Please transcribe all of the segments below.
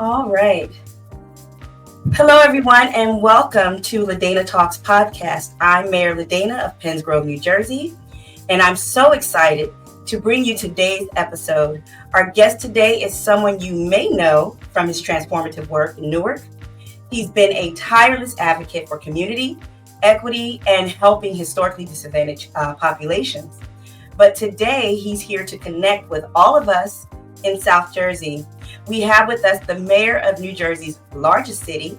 All right. Hello, everyone, and welcome to LaDaena Talks podcast. I'm Mayor LaDaena of Penns Grove, New Jersey, and I'm so excited to bring you today's episode. Our guest today is someone you may know from his transformative work in Newark. He's been a tireless advocate for community, equity, and helping historically disadvantaged populations. But today, he's here to connect with all of us in South Jersey. We have with us the mayor of New Jersey's largest city,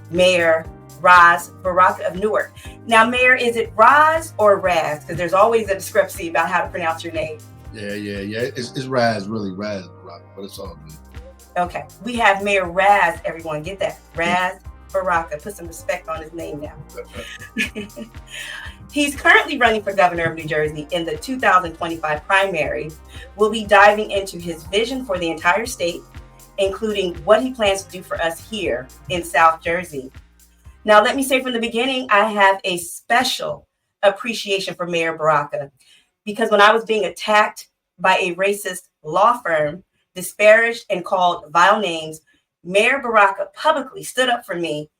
Mayor Ras Baraka of Newark. Now, Mayor, is it Ras or Raz? Because there's always a discrepancy about how to pronounce your name. Yeah. It's Raz, really, Raz Baraka, but it's all good. Okay, we have Mayor Ras, everyone. Get that. Ras Baraka. Put some respect on his name now. He's currently running for governor of New Jersey in the 2025 primary. We'll be diving into his vision for the entire state, including what he plans to do for us here in South Jersey. Now, let me say from the beginning, I have a special appreciation for Mayor Baraka, because when I was being attacked by a racist law firm, disparaged and called vile names, Mayor Baraka publicly stood up for me.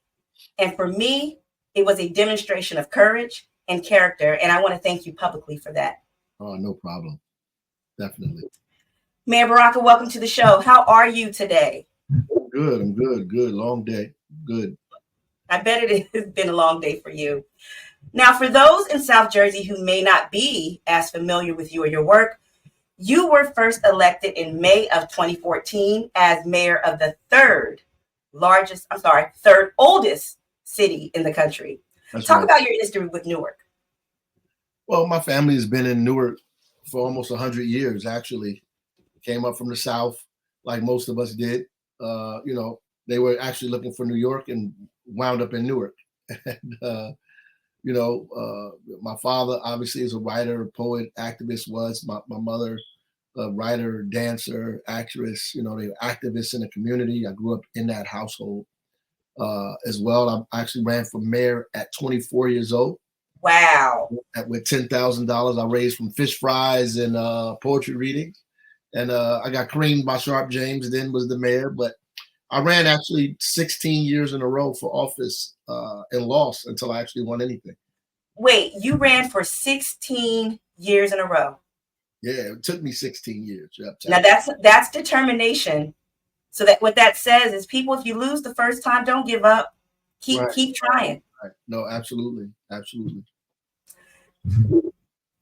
And for me, it was a demonstration of courage and character. And I want to thank you publicly for that. Oh, no problem. Definitely. Mayor Baraka, welcome to the show. How are you today? I'm good. Long day. Good. I bet it has been a long day for you. Now, for those in South Jersey who may not be as familiar with you or your work, you were first elected in May of 2014 as mayor of the third oldest city in the country. That's Talk right. about your history with Newark. Well, my family has been in Newark for almost 100 years, actually. Came up from the South, like most of us did. They were actually looking for New York and wound up in Newark. And, my father obviously is a writer, poet, activist. Was my mother a writer, dancer, actress? They were activists in the community. I grew up in that household as well. I actually ran for mayor at 24 years old. Wow. With $10,000 I raised from fish fries and poetry readings. And I got creamed by Sharp James, then was the mayor. But I ran actually 16 years in a row for office and lost until I actually won anything. Wait, you ran for 16 years in a row? Yeah, it took me 16 years. Yep. Now that's determination. So that what that says is, people, if you lose the first time, don't give up. Keep trying. Right. No, absolutely.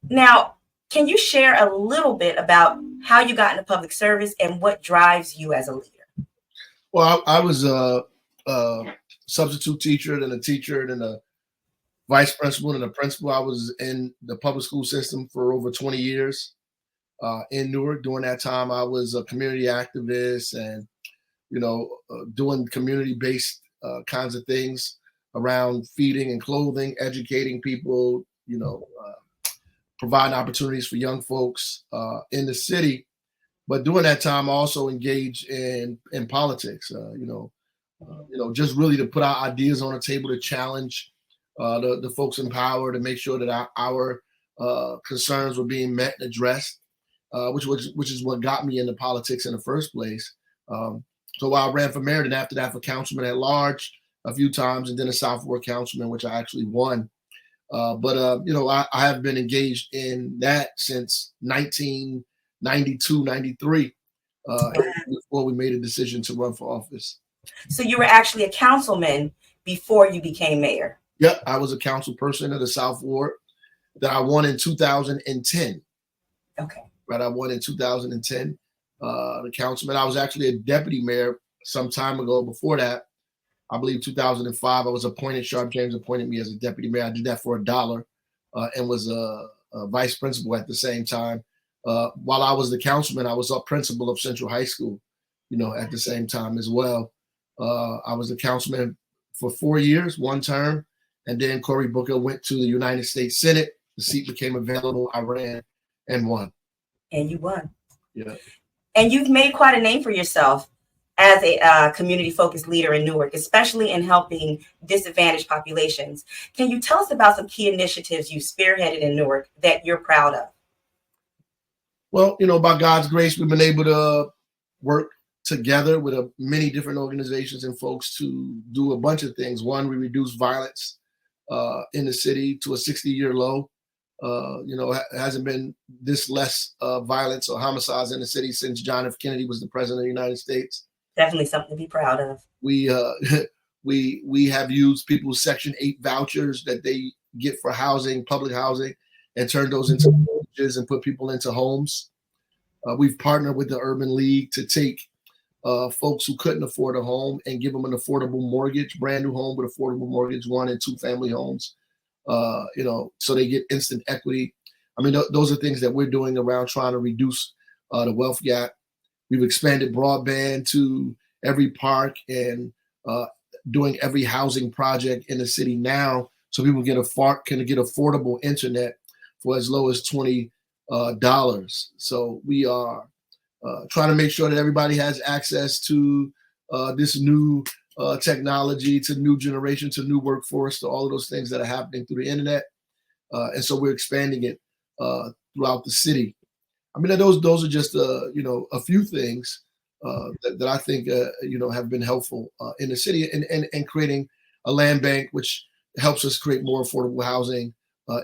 Now, can you share a little bit about how you got into public service and what drives you as a leader? Well, I was a substitute teacher, then a teacher, then a vice principal, and a principal. I was in the public school system for over 20 years in Newark. During that time, I was a community activist and, doing community-based kinds of things around feeding and clothing, educating people, providing opportunities for young folks in the city. But during that time, I also engaged in politics, just really to put our ideas on the table, to challenge the folks in power, to make sure that our concerns were being met and addressed, which is what got me into politics in the first place. So while I ran for mayor, and after that for councilman at large a few times, and then a South Ward councilman, which I actually won. I have been engaged in that since 1992, 93, before we made a decision to run for office. So you were actually a councilman before you became mayor? Yep, I was a council person of the South Ward that I won in 2010. Okay. Right, I won in 2010, the councilman. I was actually a deputy mayor some time ago. Before that, I believe 2005, I was appointed. Sharp James appointed me as a deputy mayor. I did that for $1 and was a vice principal at the same time. While I was the councilman, I was a principal of Central High School, at the same time as well. I was the councilman for 4 years, one term, and then Cory Booker went to the United States Senate. The seat became available. I ran and won. And you won. Yeah. And you've made quite a name for yourself as a community-focused leader in Newark, especially in helping disadvantaged populations. Can you tell us about some key initiatives you spearheaded in Newark that you're proud of? Well, by God's grace, we've been able to work together with many different organizations and folks to do a bunch of things. One, we reduce violence in the city to a 60-year low. Hasn't been this less violence or homicides in the city since John F. Kennedy was the president of the United States. Definitely something to be proud of. We we have used people's Section 8 vouchers that they get for housing, public housing, and turned those into mortgages and put people into homes. We've partnered with the Urban League to take folks who couldn't afford a home and give them an affordable mortgage, brand new home with affordable mortgage, 1 and 2 family homes. So they get instant equity. I mean, those are things that we're doing around trying to reduce the wealth gap. We've expanded broadband to every park and doing every housing project in the city now, so people can get affordable internet for as low as $20. So we are trying to make sure that everybody has access to this new technology, to new generation, to new workforce, to all of those things that are happening through the internet. And so we're expanding it throughout the city. I mean, those are just a few things that I think have been helpful in the city, and creating a land bank, which helps us create more affordable housing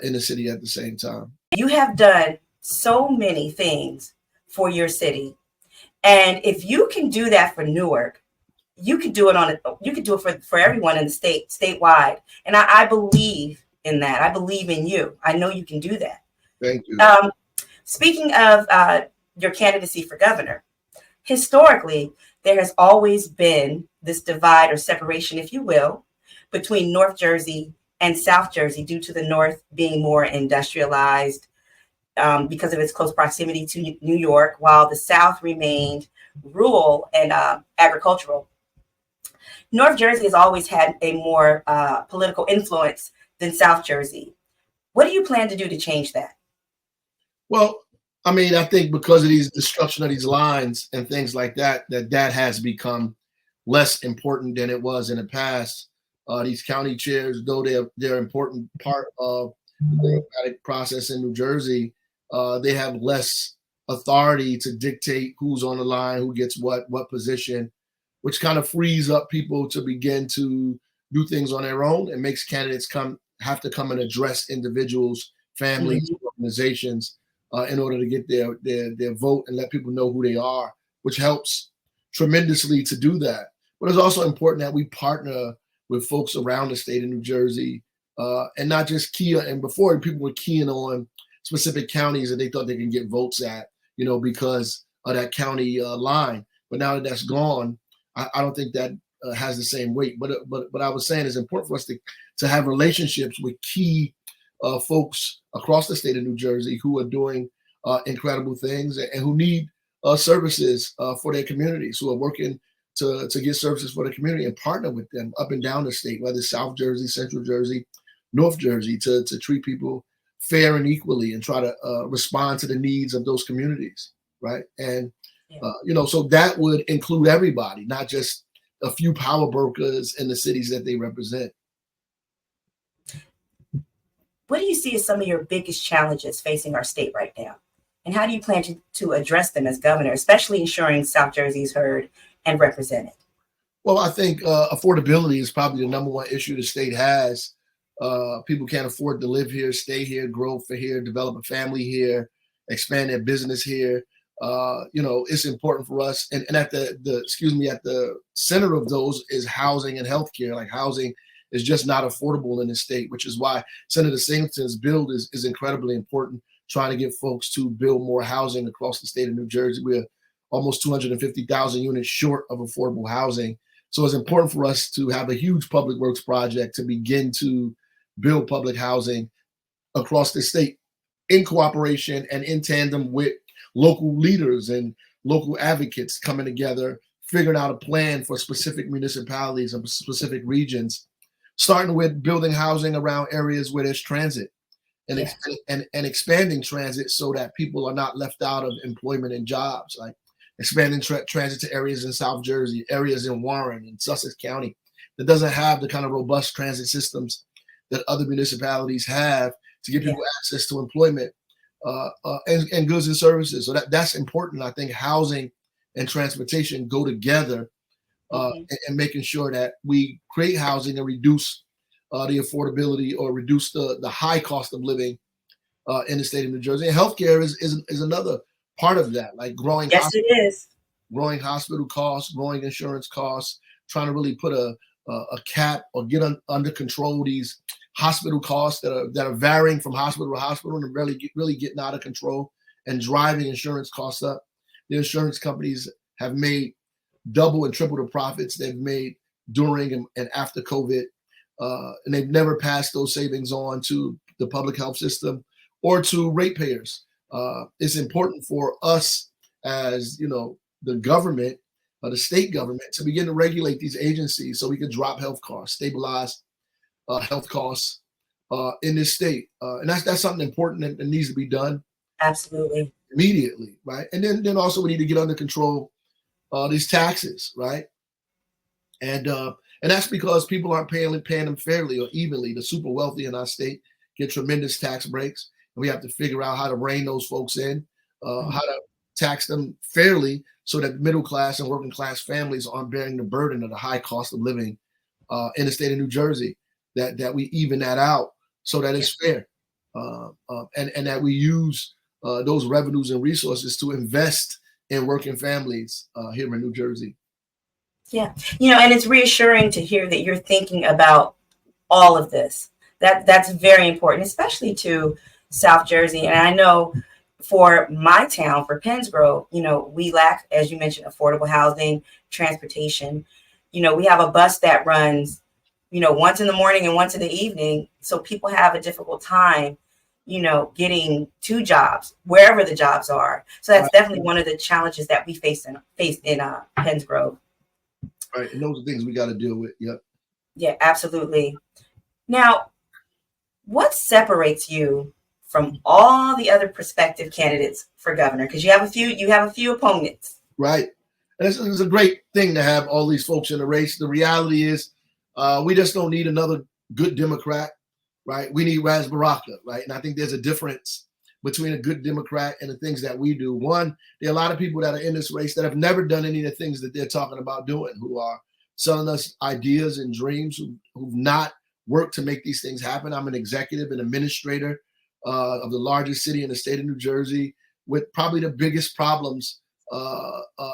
in the city at the same time. You have done so many things for your city, and if you can do that for Newark, you could do it for everyone in the state, statewide. And I believe in that. I believe in you. I know you can do that. Thank you. Speaking of your candidacy for governor, historically, there has always been this divide or separation, if you will, between North Jersey and South Jersey, due to the North being more industrialized because of its close proximity to New York, while the South remained rural and agricultural. North Jersey has always had a more political influence than South Jersey. What do you plan to do to change that? Well, I mean, I think because of these destruction of these lines and things like that has become less important than it was in the past. These county chairs, though they're an important part of the democratic process in New Jersey, they have less authority to dictate who's on the line, who gets what position, which kind of frees up people to begin to do things on their own, and makes candidates have to come and address individuals, families, organizations in order to get their vote and let people know who they are, which helps tremendously to do that. But it's also important that we partner with folks around the state of New Jersey, and not just and before people were keying on specific counties that they thought they can get votes at, because of that county line. But now that that's gone, I don't think that has the same weight. But I was saying it's important for us to have relationships with key folks across the state of New Jersey who are doing incredible things and who need services for their communities, who are working to get services for the community, and partner with them up and down the state, whether it's South Jersey, Central Jersey, North Jersey, to treat people fair and equally and try to respond to the needs of those communities, right? And so that would include everybody, not just a few power brokers in the cities that they represent. What do you see as some of your biggest challenges facing our state right now? And how do you plan to address them as governor, especially ensuring South Jersey is heard and represented? Well, I think affordability is probably the number one issue the state has. People can't afford to live here, stay here, grow for here, develop a family here, expand their business here. It's important for us. And at the center of those is housing and healthcare. Like, housing is just not affordable in the state, which is why Senator Singleton's bill is incredibly important, trying to get folks to build more housing across the state of New Jersey. We're almost 250,000 units short of affordable housing. So it's important for us to have a huge public works project to begin to build public housing across the state in cooperation and in tandem with local leaders and local advocates coming together, figuring out a plan for specific municipalities and specific regions, starting with building housing around areas where there's transit and expanding transit so that people are not left out of employment and jobs, like expanding transit to areas in South Jersey, areas in Warren and Sussex County that doesn't have the kind of robust transit systems that other municipalities have to give people access to employment and goods and services. So that's important. I think housing and transportation go together, and making sure that we create housing and reduce the affordability or reduce the high cost of living in the state of New Jersey. And healthcare is another part of that, like Yes, it is. growing hospital costs, growing insurance costs, trying to really put a cap or get under control these hospital costs that are varying from hospital to hospital and really getting out of control and driving insurance costs up. The insurance companies have made double and triple the profits they've made during and after COVID, and they've never passed those savings on to the public health system or to ratepayers. It's important for us as the government, the state government, to begin to regulate these agencies so we can drop health costs, stabilize health costs in this state, and that's something important that needs to be done. Absolutely. Immediately, right? And then also we need to get under control these taxes, right? And that's because people aren't paying them fairly or evenly. The super wealthy in our state get tremendous tax breaks, and we have to figure out how to rein those folks in, how to tax them fairly so that middle class and working class families aren't bearing the burden of the high cost of living in the state of New Jersey. That we even that out so that it's fair, and that we use those revenues and resources to invest in working families here in New Jersey. Yeah, and it's reassuring to hear that you're thinking about all of this. That's very important, especially to South Jersey. And I know for my town, for Pennsgrove, we lack, as you mentioned, affordable housing, transportation. We have a bus that runs, once in the morning and once in the evening. So people have a difficult time, getting to jobs, wherever the jobs are. So that's definitely one of the challenges that we face in Pennsgrove. Right, and those are things we got to deal with. Yep. Yeah, absolutely. Now, what separates you from all the other prospective candidates for governor? Because you have a few opponents. Right. And it's a great thing to have all these folks in the race. The reality is we just don't need another good Democrat, right? We need Ras Baraka, right? And I think there's a difference between a good Democrat and the things that we do. One, there are a lot of people that are in this race that have never done any of the things that they're talking about doing, who are selling us ideas and dreams, who've not worked to make these things happen. I'm an executive and administrator of the largest city in the state of New Jersey with probably the biggest problems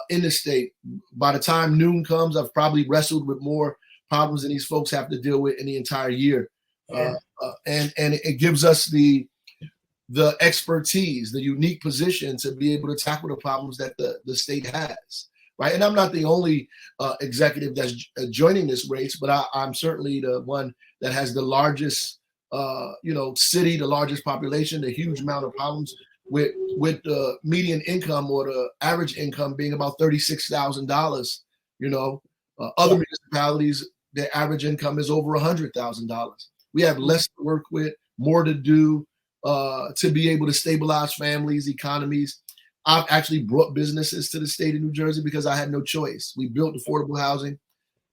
in the state. By the time noon comes, I've probably wrestled with more problems than these folks have to deal with in the entire year. Yeah. And it gives us the expertise, the unique position to be able to tackle the problems that the state has, right? And I'm not the only executive that's joining this race, but I'm certainly the one that has the largest, city, the largest population, the huge amount of problems with the median income or the average income being about $36,000. Other municipalities, their average income is over $100,000. We have less to work with, more to do to be able to stabilize families, economies. I've actually brought businesses to the state of New Jersey because I had no choice. We built affordable housing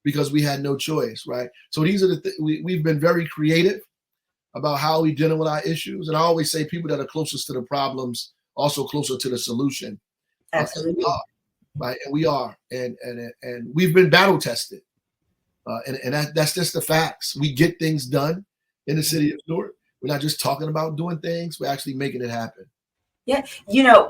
because we had no choice, right? So these are we've been very creative about how we dealing with our issues. And I always say people that are closest to the problems also closer to the solution. Absolutely. Right, and we are, and we've been battle tested, and that's just the facts. We get things done in the city of Newark. We're not just talking about doing things; we're actually making it happen. Yeah,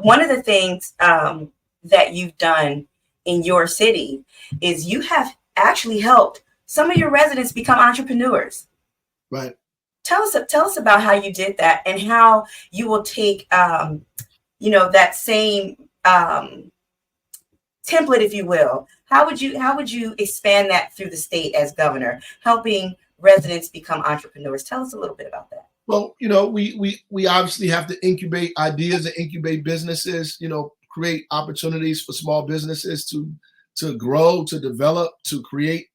one of the things that you've done in your city is you have actually helped some of your residents become entrepreneurs. Right. Tell us about how you did that and how you will take that same template, if you will. How would you expand that through the state as governor, helping residents become entrepreneurs? Tell us a little bit about that. Well, we obviously have to incubate ideas and incubate businesses, create opportunities for small businesses to grow, to develop, to create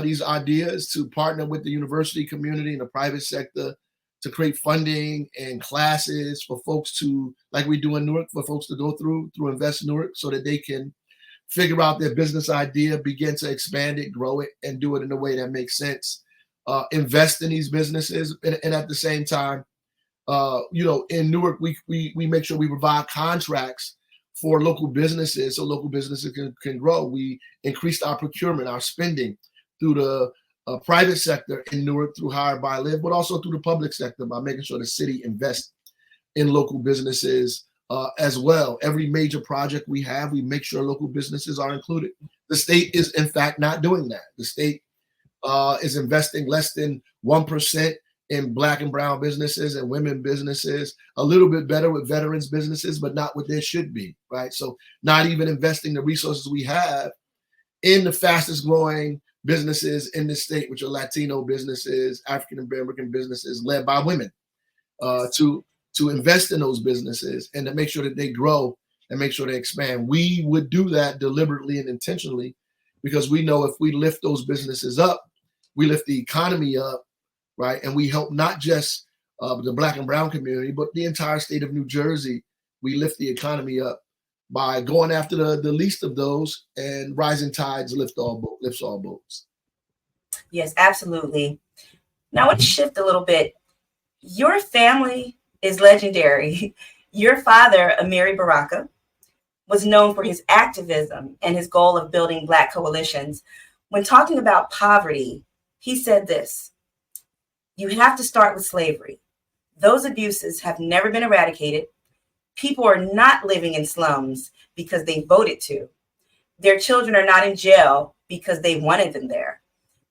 these ideas, to partner with the university community and the private sector to create funding and classes for folks to, like we do in Newark, for folks to go through Invest Newark so that they can figure out their business idea, begin to expand it, grow it, and do it in a way that makes sense. Invest in these businesses, and at the same time, in Newark, we make sure we provide contracts for local businesses so local businesses can grow. We increased our procurement, our spending through the private sector in Newark through Hire, Buy, Live, but also through the public sector by making sure the city invests in local businesses as well. Every major project we have, we make sure local businesses are included. The state is, in fact, not doing that. The state is investing less than 1% in Black and brown businesses and women businesses, a little bit better with veterans businesses, but not what they should be, right? So not even investing the resources we have in the fastest growing businesses in the state, which are Latino businesses, African American businesses led by women, to invest in those businesses and to make sure that they grow and make sure they expand. We would do that deliberately and intentionally because we know if we lift those businesses up, we lift the economy up, right? And we help not just the Black and brown community, but the entire state of New Jersey. We lift the economy up by going after the least of those, and rising tides lifts all boats. Yes, absolutely. Now I want to shift a little bit. Your family is legendary. Your father, Ras Baraka, was known for his activism and his goal of building Black coalitions. When talking about poverty, he said this: you have to start with slavery. Those abuses have never been eradicated. People are not living in slums because they voted to. Their children are not in jail because they wanted them there.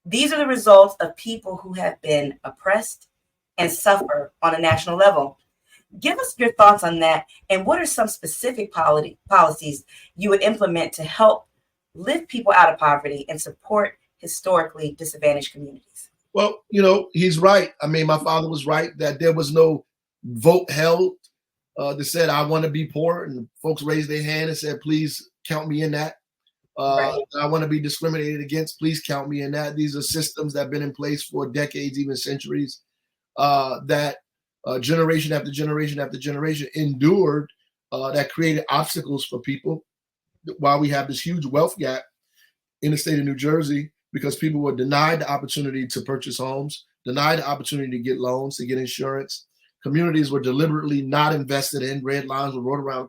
These are the results of people who have been oppressed and suffer on a national level. Give us your thoughts on that, and what are some specific policies you would implement to help lift people out of poverty and support historically disadvantaged communities? Well, he's right. I mean, my father was right that there was no vote held that said, I want to be poor. And folks raised their hand and said, please count me in that. Right. I want to be discriminated against. Please count me in that. These are systems that have been in place for decades, even centuries, that generation after generation after generation endured, that created obstacles for people while we have this huge wealth gap in the state of New Jersey, because people were denied the opportunity to purchase homes, denied the opportunity to get loans, to get insurance. Communities were deliberately not invested in. Red lines were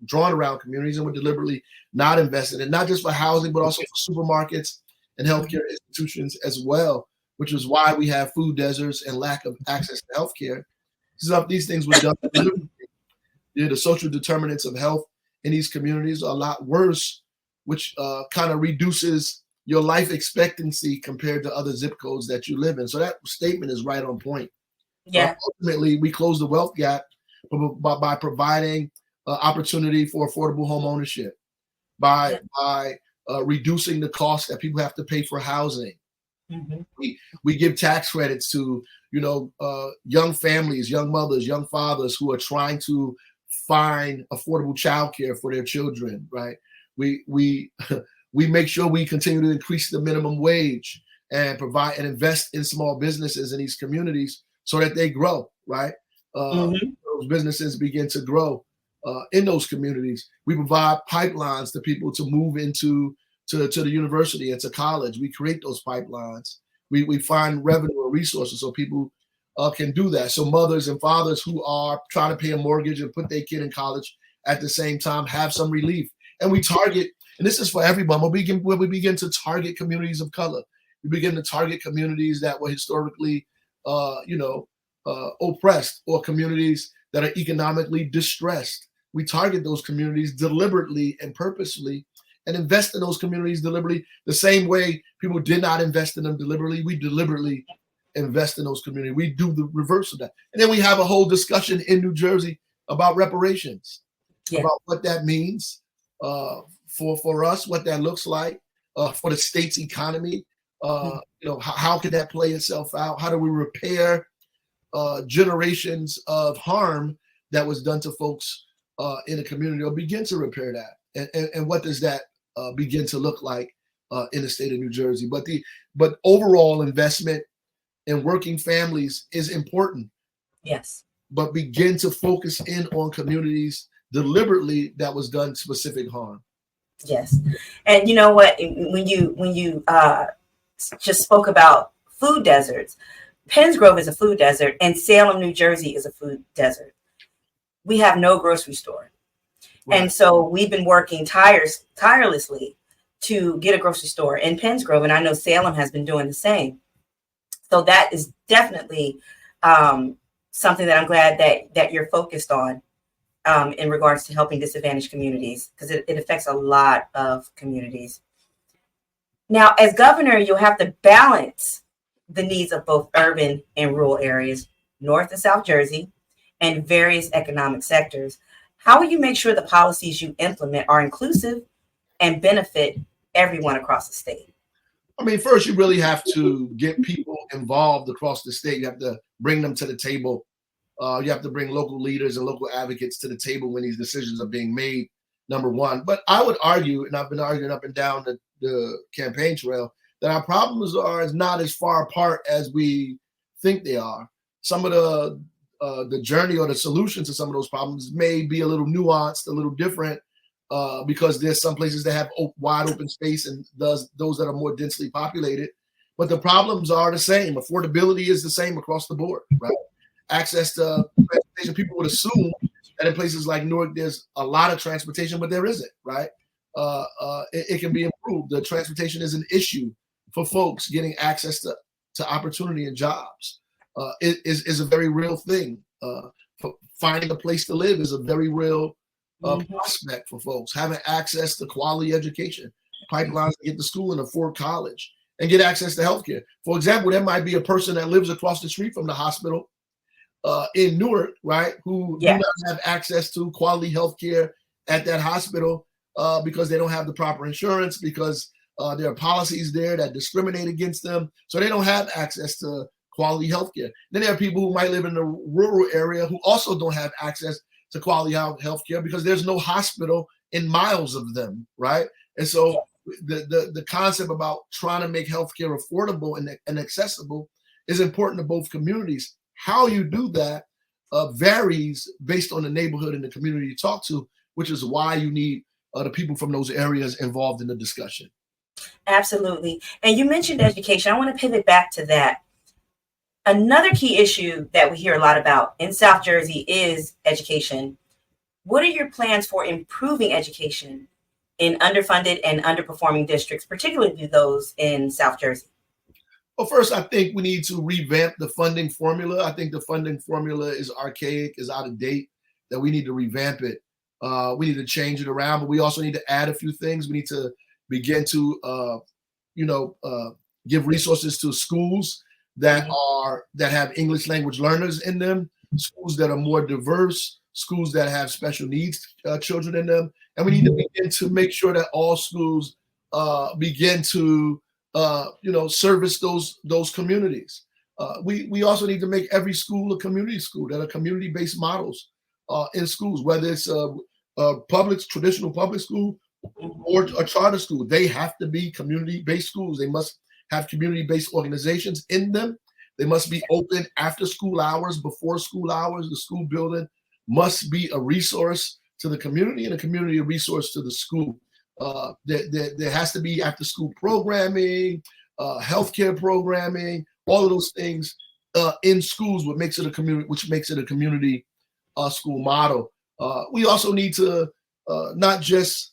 drawn around communities and were deliberately not invested in, not just for housing, but also for supermarkets and healthcare institutions as well, which is why we have food deserts and lack of access to healthcare. These things were done deliberately. The social determinants of health in these communities are a lot worse, which kind of reduces your life expectancy compared to other zip codes that you live in. So that statement is right on point. Yeah. Ultimately, we close the wealth gap by providing opportunity for affordable home ownership, by reducing the cost that people have to pay for housing. Mm-hmm. We give tax credits to young families, young mothers, young fathers who are trying to find affordable childcare for their children. Right? We make sure we continue to increase the minimum wage and provide and invest in small businesses in these communities so that they grow. Right? Those businesses begin to grow in those communities. We provide pipelines to people to move into to the university and to college. We create those pipelines. We find revenue and resources so people can do that. So mothers and fathers who are trying to pay a mortgage and put their kid in college at the same time have some relief. And we target, and this is for everyone, we begin to target communities of color. We begin to target communities that were historically, oppressed, or communities that are economically distressed. We target those communities deliberately and purposefully, and invest in those communities deliberately. The same way people did not invest in them deliberately, we deliberately invest in those communities. We do the reverse of that. And then we have a whole discussion in New Jersey about reparations, about what that means for us, what that looks like for the state's economy. How could that play itself out? How do we repair generations of harm that was done to folks in a community, or begin to repair that? And what does that begin to look like in the state of New Jersey? But overall investment in working families is important. Yes. But begin to focus in on communities deliberately that was done specific harm. Yes. And you know what? When you just spoke about food deserts, Penns Grove is a food desert, and Salem, New Jersey is a food desert. We have no grocery store. Right. And so we've been working tirelessly to get a grocery store in Penns Grove, and I know Salem has been doing the same. So that is definitely something that I'm glad that you're focused on in regards to helping disadvantaged communities, because it affects a lot of communities. Now, as governor, you'll have to balance the needs of both urban and rural areas, North and South Jersey, and various economic sectors. How will you make sure the policies you implement are inclusive and benefit everyone across the state? I mean, first, you really have to get people involved across the state. You have to bring them to the table. You have to bring local leaders and local advocates to the table when these decisions are being made, number one. But I would argue, and I've been arguing up and down the campaign trail, that our problems are not as far apart as we think they are. Some of the journey or the solution to some of those problems may be a little nuanced, a little different, because there's some places that have wide open space and those that are more densely populated. But the problems are the same. Affordability is the same across the board, right? Access to transportation. People would assume that in places like Newark, there's a lot of transportation, but there isn't, right? It can be improved. The transportation is an issue for folks getting access to opportunity and jobs. It is a very real thing. Finding a place to live is a very real prospect for folks. Having access to quality education, pipelines to get to school and afford college, and get access to healthcare. For example, there might be a person that lives across the street from the hospital in Newark, right, who do not have access to quality healthcare at that hospital because they don't have the proper insurance, because there are policies there that discriminate against them, so they don't have access to quality healthcare. Then there are people who might live in the rural area who also don't have access to quality healthcare because there's no hospital in miles of them, right? And so the concept about trying to make healthcare affordable and accessible is important to both communities. How you do that varies based on the neighborhood and the community you talk to, which is why you need the people from those areas involved in the discussion. Absolutely. And you mentioned education. I want to pivot back to that. Another key issue that we hear a lot about in South Jersey is education. What are your plans for improving education in underfunded and underperforming districts, particularly those in South Jersey? Well, first, I think we need to revamp the funding formula. I think the funding formula is archaic, is out of date, that we need to revamp it. We need to change it around, but we also need to add a few things. We need to begin to, give resources to schools that have English language learners in them, schools that are more diverse, schools that have special needs children in them. And we need to begin to make sure that all schools begin to service those communities. We also need to make every school a community school, that are community-based models in schools, whether it's traditional public school or a charter school. They have to be community-based schools. They must have community-based organizations in them. They must be open after school hours, before school hours. The school building must be a resource to the community and a community a resource to the school. There has to be after school programming, healthcare programming, all of those things in schools, which makes it a community school model. We also need to not just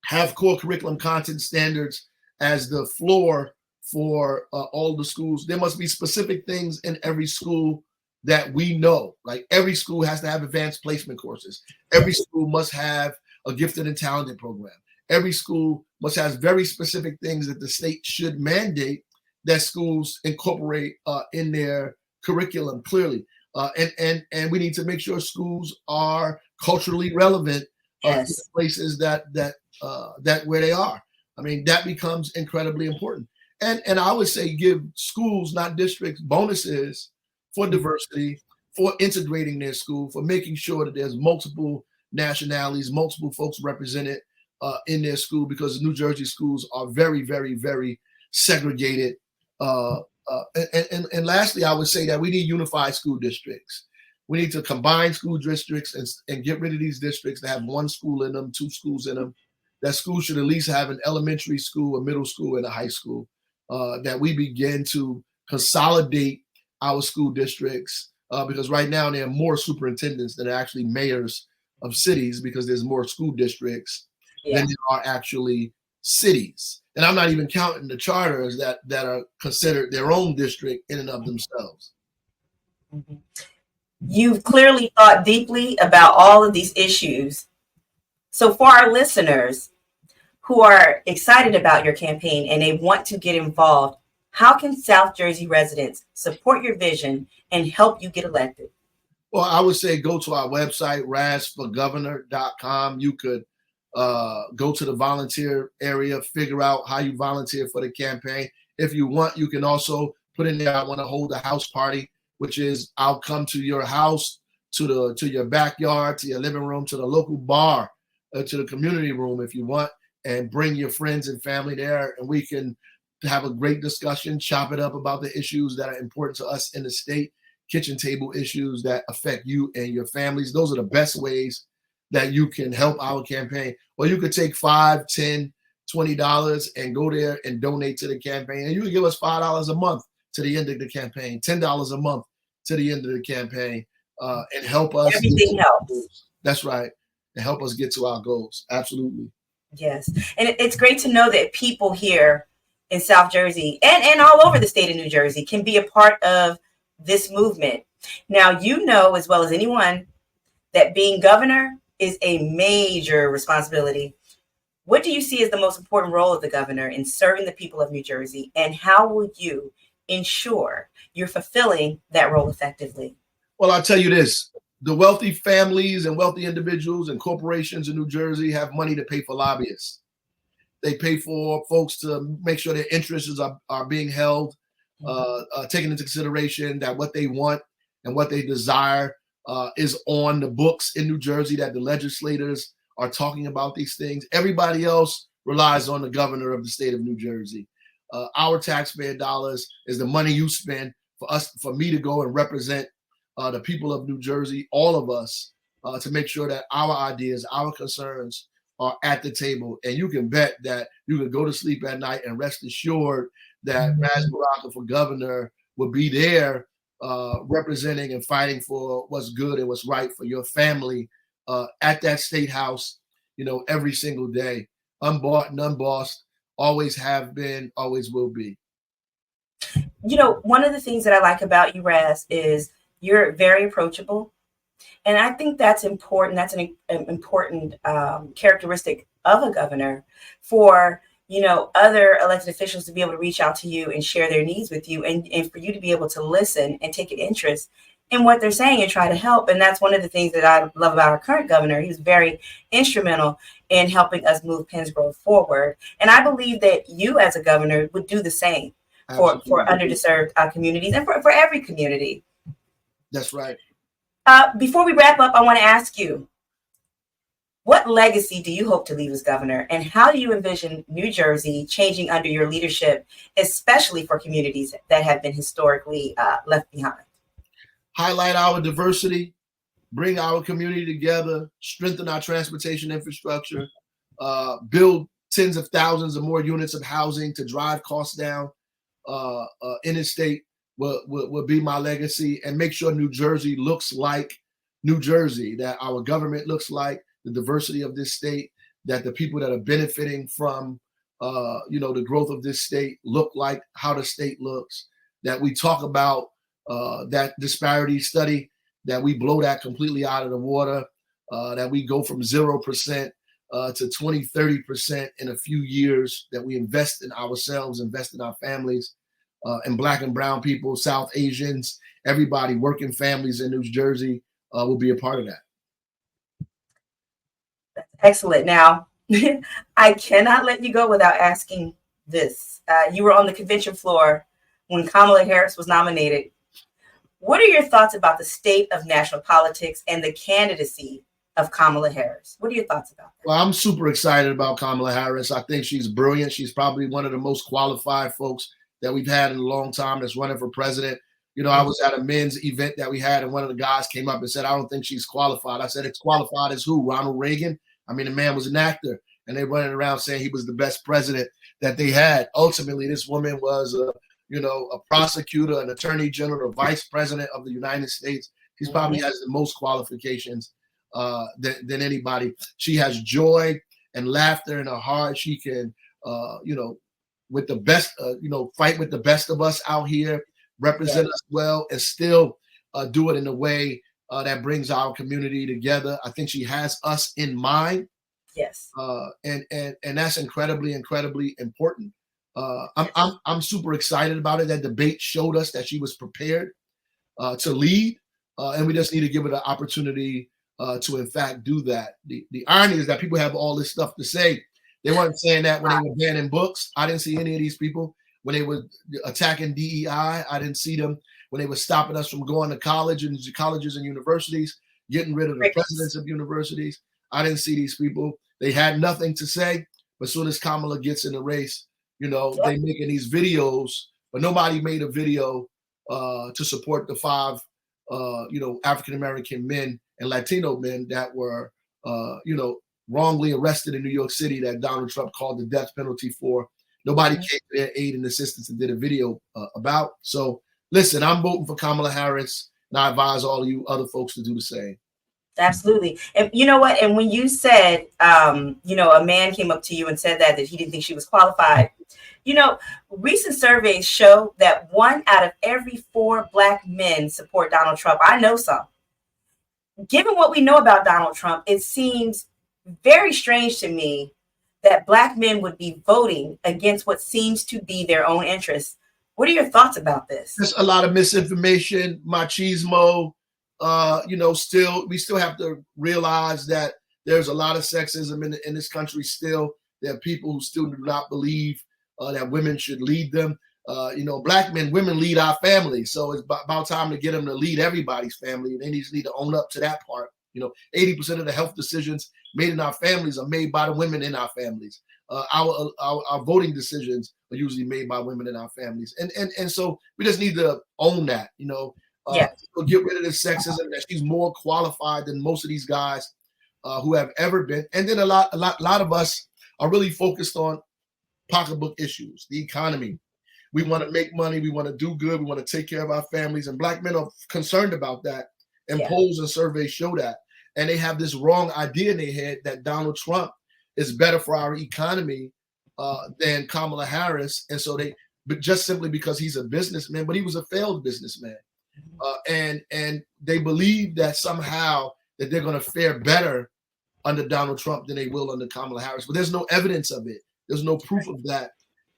have core curriculum content standards as the floor for all the schools. There must be specific things in every school that we know. Like every school has to have advanced placement courses. Every school must have a gifted and talented program. Every school must have very specific things that the state should mandate that schools incorporate in their curriculum clearly. And we need to make sure schools are culturally relevant in places that where they are. I mean, that becomes incredibly important. And I would say give schools, not districts, bonuses for diversity, for integrating their school, for making sure that there's multiple nationalities, multiple folks represented in their school, because New Jersey schools are very, very, very segregated. And lastly, I would say that we need unified school districts. We need to combine school districts and get rid of these districts that have one school in them, two schools in them. That school should at least have an elementary school, a middle school, and a high school. That we begin to consolidate our school districts, because right now there are more superintendents than are actually mayors of cities because there's more school districts Yeah. than there are actually cities. And I'm not even counting the charters that are considered their own district in and of themselves. Mm-hmm. You've clearly thought deeply about all of these issues. So for our listeners who are excited about your campaign and they want to get involved, how can South Jersey residents support your vision and help you get elected? Well, I would say go to our website, rasforgovernor.com. You could go to the volunteer area, figure out how you volunteer for the campaign. If you want, you can also put in there, I want to hold a house party, which is I'll come to your house, to your backyard, to your living room, to the local bar, to the community room if you want, and bring your friends and family there, and we can have a great discussion, chop it up about the issues that are important to us in the state, kitchen table issues that affect you and your families. Those are the best ways that you can help our campaign. Or you could take $5, $10, $20 and go there and donate to the campaign. And you can give us $5 a month to the end of the campaign, $10 a month to the end of the campaign, and help us. Everything helps. That's right. And help us get to our goals. Absolutely. Yes. And it's great to know that people here in South Jersey and all over the state of New Jersey can be a part of this movement. Now, you know as well as anyone that being governor is a major responsibility. What do you see as the most important role of the governor in serving the people of New Jersey, and how will you ensure you're fulfilling that role effectively? Well, I'll tell you this. The wealthy families and wealthy individuals and corporations in New Jersey have money to pay for lobbyists. They pay for folks to make sure their interests are being held, taking into consideration that what they want and what they desire is on the books in New Jersey, that the legislators are talking about these things. Everybody else relies on the governor of the state of New Jersey. Our taxpayer dollars is the money you spend for me to go and represent the people of New Jersey, all of us, to make sure that our ideas, our concerns are at the table. And you can bet that you can go to sleep at night and rest assured that Ras Baraka for governor will be there representing and fighting for what's good and what's right for your family at that state house, every single day. Unbought and unbossed, always have been, always will be. One of the things that I like about you, Ras, is you're very approachable. And I think that's important. That's an important characteristic of a governor for, other elected officials to be able to reach out to you and share their needs with you, and for you to be able to listen and take an interest in what they're saying and try to help. And that's one of the things that I love about our current governor. He was very instrumental in helping us move Penns Grove forward. And I believe that you as a governor would do the same for underserved communities and for every community. That's right. Before we wrap up, I want to ask you, what legacy do you hope to leave as governor, and how do you envision New Jersey changing under your leadership, especially for communities that have been historically left behind? Highlight our diversity, bring our community together, strengthen our transportation infrastructure, build tens of thousands of more units of housing to drive costs down in the state. Will be my legacy, and make sure New Jersey looks like New Jersey, that our government looks like the diversity of this state, that the people that are benefiting from, the growth of this state look like how the state looks, that we talk about that disparity study, that we blow that completely out of the water, that we go from 0% to 20, 30% in a few years, that we invest in ourselves, invest in our families, and Black and brown people, South Asians, everybody, working families in New Jersey will be a part of that. Excellent. Now, I cannot let you go without asking this. You were on the convention floor when Kamala Harris was nominated. What are your thoughts about the state of national politics and the candidacy of Kamala Harris? What are your thoughts about that? Well, I'm super excited about Kamala Harris. I think she's brilliant. She's probably one of the most qualified folks that we've had in a long time that's running for president. I was at a men's event that we had, and one of the guys came up and said, I don't think she's qualified. I said, it's qualified as who? Ronald Reagan? I mean, the man was an actor, and they running around saying he was the best president that they had. Ultimately, this woman was a prosecutor, an attorney general, a vice president of the United States. She probably has the most qualifications than anybody. She has joy and laughter in her heart. She can, with the best, fight with the best of us out here, represent us well, and still do it in a way that brings our community together. I think she has us in mind. Yes. And that's incredibly important. I'm super excited about it. That debate showed us that she was prepared to lead, and we just need to give her the opportunity to, in fact, do that. The irony is that people have all this stuff to say. They weren't saying that when they were banning books. I didn't see any of these people when they were attacking DEI. I didn't see them when they were stopping us from going to colleges and universities, getting rid of the presidents of universities. I didn't see these people. They had nothing to say. But as soon as Kamala gets in the race, they making these videos, but nobody made a video to support the 5, African-American men and Latino men that were, wrongly arrested in New York City that Donald Trump called the death penalty for. Nobody came to their aid and assistance and did a video about. So listen, I'm voting for Kamala Harris, and I advise all of you other folks to do the same. Absolutely. And you know what? And when you said, a man came up to you and said that he didn't think she was qualified, recent surveys show that 1 out of every 4 Black men support Donald Trump. I know some. Given what we know about Donald Trump, it seems very strange to me that Black men would be voting against what seems to be their own interests. What are your thoughts about this? There's a lot of misinformation, machismo. We still have to realize that there's a lot of sexism in this country still. There are people who still do not believe that women should lead them. Black men, women lead our families. So it's about time to get them to lead everybody's family. They need to own up to that part. 80% of the health decisions made in our families are made by the women in our families. Our voting decisions are usually made by women in our families. And so we just need to own that, get rid of the sexism, that she's more qualified than most of these guys who have ever been. And then a lot of us are really focused on pocketbook issues, the economy. We want to make money. We want to do good. We want to take care of our families. And Black men are concerned about that. And polls and surveys show that. And they have this wrong idea in their head that Donald Trump is better for our economy than Kamala Harris. And so but just simply because he's a businessman, but he was a failed businessman. And they believe that somehow that they're going to fare better under Donald Trump than they will under Kamala Harris. But there's no evidence of it. There's no proof of that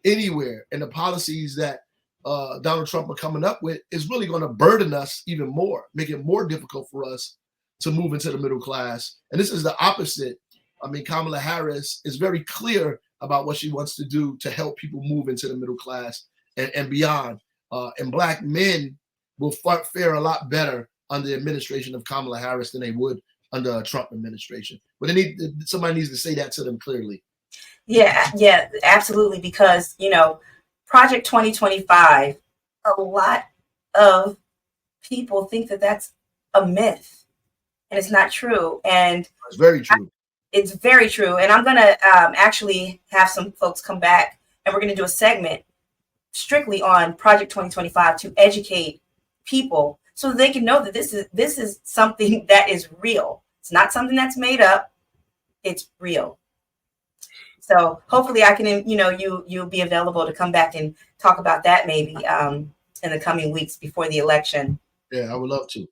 anywhere. And the policies that Donald Trump are coming up with is really going to burden us even more, make it more difficult for us to move into the middle class. And this is the opposite. I mean, Kamala Harris is very clear about what she wants to do to help people move into the middle class and beyond. And Black men will fare a lot better under the administration of Kamala Harris than they would under a Trump administration. But somebody needs to say that to them clearly. Yeah, absolutely. Because, Project 2025, a lot of people think that that's a myth, and it's not true. And it's very true. It's very true. And I'm going to actually have some folks come back, and we're going to do a segment strictly on Project 2025 to educate people so that they can know that this is something that is real. It's not something that's made up. It's real. So hopefully I can, you'll be available to come back and talk about that maybe in the coming weeks before the election. Yeah, I would love to.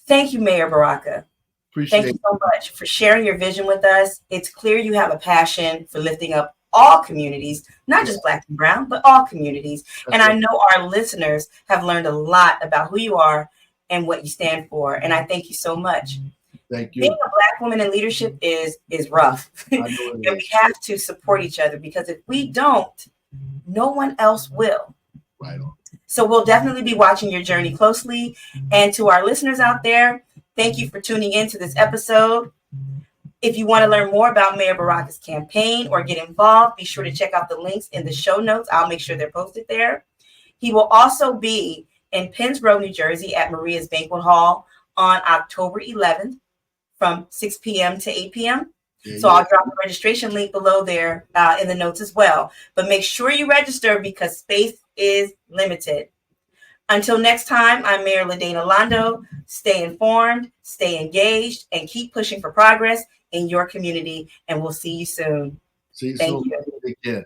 Thank you, Mayor Baraka. Appreciate Thank you so much for sharing your vision with us. It's clear you have a passion for lifting up all communities, not just Black and Brown, but all communities. And I know our listeners have learned a lot about who you are and what you stand for. And I thank you so much. Thank you. Being a Black woman in leadership is rough. And we have to support each other, because if we don't, no one else will. Right on. So we'll definitely be watching your journey closely. And to our listeners out there, thank you for tuning in to this episode. If you want to learn more about Mayor Baraka's campaign or get involved, be sure to check out the links in the show notes. I'll make sure they're posted there. He will also be in Penns Grove, New Jersey at Maria's Banquet Hall on October 11th from 6 p.m. to 8 p.m. So I'll drop the registration link below there in the notes as well. But make sure you register, because space is limited. Until next time, I'm Mayor LaDaena Londo. Stay informed, stay engaged, and keep pushing for progress in your community. And we'll see you soon. See you Thank soon. you. Take care.